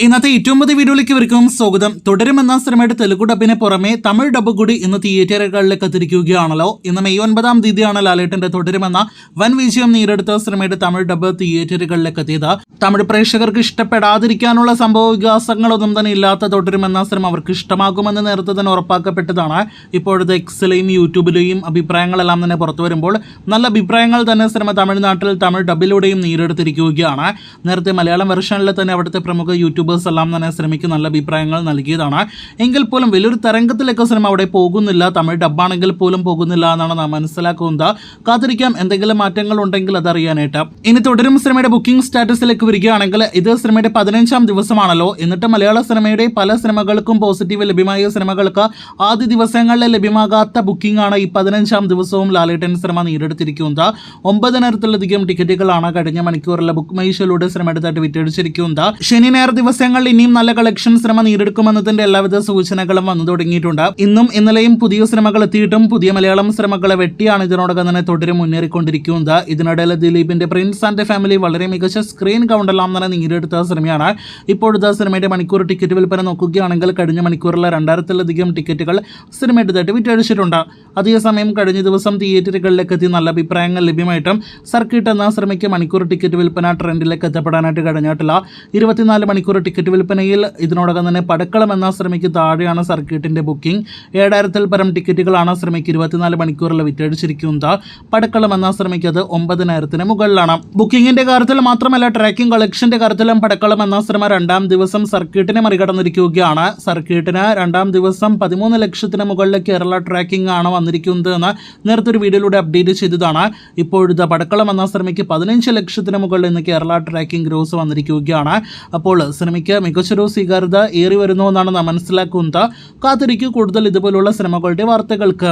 ഇന്നത്തെ ഏറ്റവും പുതിയ വീഡിയോയിലേക്ക് ഇവർക്കും സ്വാഗതം. തുടരുമെന്ന സിനിമയുടെ തെലുഗു ഡബിന് പുറമെ തമിഴ് ഡബ് കൂടി ഇന്ന് തിയേറ്ററുകളിലേക്ക് എത്തിയിരിക്കുകയാണല്ലോ. ഇന്ന് മെയ് 9-ാം തീയതിയാണ് ലാലേട്ടന്റെ തുടരുമെന്ന വൻ വിജയം നേടിയെടുത്ത സിനിമയുടെ തമിഴ് ഡബ് തിയേറ്ററുകളിലേക്ക് എത്തിയത്. തമിഴ് പ്രേക്ഷകർക്ക് ഇഷ്ടപ്പെടാതിരിക്കാനുള്ള സംഭവ വികാസങ്ങളൊന്നും തന്നെ ഇല്ലാത്ത തുടരുമെന്ന സിനിമ അവർക്ക് ഇഷ്ടമാകുമെന്ന് നേരത്തെ തന്നെ ഉറപ്പാക്കപ്പെട്ടതാണ്. ഇപ്പോഴത്തെ എക്സിലെയും യൂട്യൂബിലെയും അഭിപ്രായങ്ങളെല്ലാം തന്നെ പുറത്തു വരുമ്പോൾ നല്ല അഭിപ്രായങ്ങൾ തന്നെ സിനിമ തമിഴ്നാട്ടിൽ തമിഴ് ഡബിലൂടെയും നേടിയെടുത്തിരിക്കുകയാണ്. നേരത്തെ മലയാളം വെർഷനിൽ തന്നെ അവിടുത്തെ പ്രമുഖ യൂട്യൂബേഴ്സ് എല്ലാം തന്നെ സിനിമയ്ക്ക് നല്ല അഭിപ്രായങ്ങൾ നൽകിയതാണ്. എങ്കിൽ പോലും വലിയൊരു തരംഗത്തിലേക്ക് സിനിമ അവിടെ പോകുന്നില്ല. തമിഴ് ഡബ്ബാണെങ്കിൽ പോലും പോകുന്നില്ല എന്നാണ് നാം മനസ്സിലാക്കുന്നത്. കാത്തിരിക്കാം, എന്തെങ്കിലും മാറ്റങ്ങൾ ഉണ്ടെങ്കിൽ അതറിയാനായിട്ട്. ഇനി തുടരും സിനിമയുടെ ബുക്കിംഗ് സ്റ്റാറ്റസിലേക്ക് വരികയാണെങ്കിൽ ഇത് സിനിമയുടെ 15-ാം ദിവസമാണല്ലോ. എന്നിട്ട് മലയാള സിനിമയുടെ പല സിനിമകൾക്കും പോസിറ്റീവ് ലഭ്യമായ സിനിമകൾക്ക് ആദ്യ ദിവസങ്ങളിൽ ലഭ്യമാകാത്ത ബുക്കിംഗ് ആണ് ഈ 15-ാം ദിവസവും ലാലേട്ടൻ സിനിമ നേടിയെടുത്തിരിക്കുന്നത്. 9,000-ലധികം ടിക്കറ്റുകളാണ് കഴിഞ്ഞ മണിക്കൂറിലെ ബുക്ക് മൈ ഷോയിലൂടെ സിനിമ എടുത്തായിട്ട് വിറ്റഴിച്ചിരിക്കുന്നത്. ശനി ഞായർ ദിവസങ്ങളിൽ ഇനിയും നല്ല കളക്ഷൻ സിനിമ നേടിയെടുക്കുമെന്നതിന്റെ എല്ലാവിധ സൂചനകളും വന്നു തുടങ്ങിയിട്ടുണ്ട്. ഇന്നും ഇന്നലെയും പുതിയ സിനിമകൾ എത്തിയിട്ടും പുതിയ മലയാളം സിനിമകളെ വെട്ടിയാണ് ഇതിനോടകം തന്നെ തുടരും മുന്നേറിക്കൊണ്ടിരിക്കുന്നത്. ഇതിനിടയിൽ ദിലീപിന്റെ പ്രിൻസ് ആൻഡ് ഫാമിലി വളരെ മികച്ച സ്ക്രീൻ കൗണ്ടെല്ലാം തന്നെ നേടിയെടുത്ത സിനിമയാണ്. ഇപ്പോഴത്തെ സിനിമയുടെ മണിക്കൂർ ടിക്കറ്റ് വിൽപ്പന നോക്കുകയാണെങ്കിൽ കഴിഞ്ഞ മണിക്കൂറിലെ 2,000-ലധികം ടിക്കറ്റുകൾ സിനിമ എടുത്തായിട്ട് വിറ്റഴിച്ചിട്ടുണ്ട്. അതേസമയം കഴിഞ്ഞ ദിവസം തിയേറ്ററുകളിലേക്ക് എത്തി നല്ല അഭിപ്രായങ്ങൾ ലഭ്യമായിട്ടും സർക്കിട്ട് എന്ന സിനിമയ്ക്ക് മണിക്കൂർ ടിക്കറ്റ് വിൽപ്പന ട്രെൻഡിലേക്ക് എത്തപ്പെടാനായിട്ട് കഴിഞ്ഞിട്ടില്ല. 24 മണിക്കൂർ ടിക്കറ്റ് വിൽപ്പനയിൽ ഇതിനോടകം തന്നെ പടക്കളം എന്ന സിനിമയ്ക്ക് താഴെയാണ് സർക്കിട്ടിന്റെ ബുക്കിംഗ്. 7,000-ൽ പരം ടിക്കറ്റുകളാണ് സിനിമയ്ക്ക് 24 മണിക്കൂറിൽ വിറ്റഴിച്ചിരിക്കുന്നത്. പടക്കളം എന്ന സിനിമയ്ക്ക് അത് 9,000-ന് മുകളിലാണ്. ബുക്കിംഗിന്റെ കാര്യത്തിൽ മാത്രമല്ല ട്രാക്കിംഗ് കളക്ഷന്റെ കാര്യത്തിലും പടക്കളം എന്ന സിനിമ 2-ാം ദിവസം സർക്കിട്ടിനെ മറികടന്നിരിക്കുകയാണ്. സർക്കിട്ടിന് 2-ാം ദിവസം 13 ലക്ഷത്തിന് മുകളിൽ കേരള ട്രാക്കിംഗ് ആണ് വന്നിരിക്കുന്നത് എന്ന് നേരത്തെ ഒരു വീഡിയോയിലൂടെ അപ്ഡേറ്റ് ചെയ്തതാണ്. ഇപ്പോഴത്തെ പടക്കളം എന്ന സിനിമയ്ക്ക് 15 ലക്ഷത്തിന് മുകളിൽ ഇന്ന് കേരള ട്രാക്കിംഗ് ഗ്രോസ് വന്നിരിക്കുകയാണ്. അപ്പോൾ സിനിമയ്ക്ക് മികച്ചൊരു സ്വീകാര്യത ഏറി വരുന്നു എന്നാണ് നാം മനസ്സിലാക്കുന്നത്. കാത്തിരിക്കൂ കൂടുതൽ ഇതുപോലുള്ള സിനിമകളുടെ വാർത്തകൾക്ക്.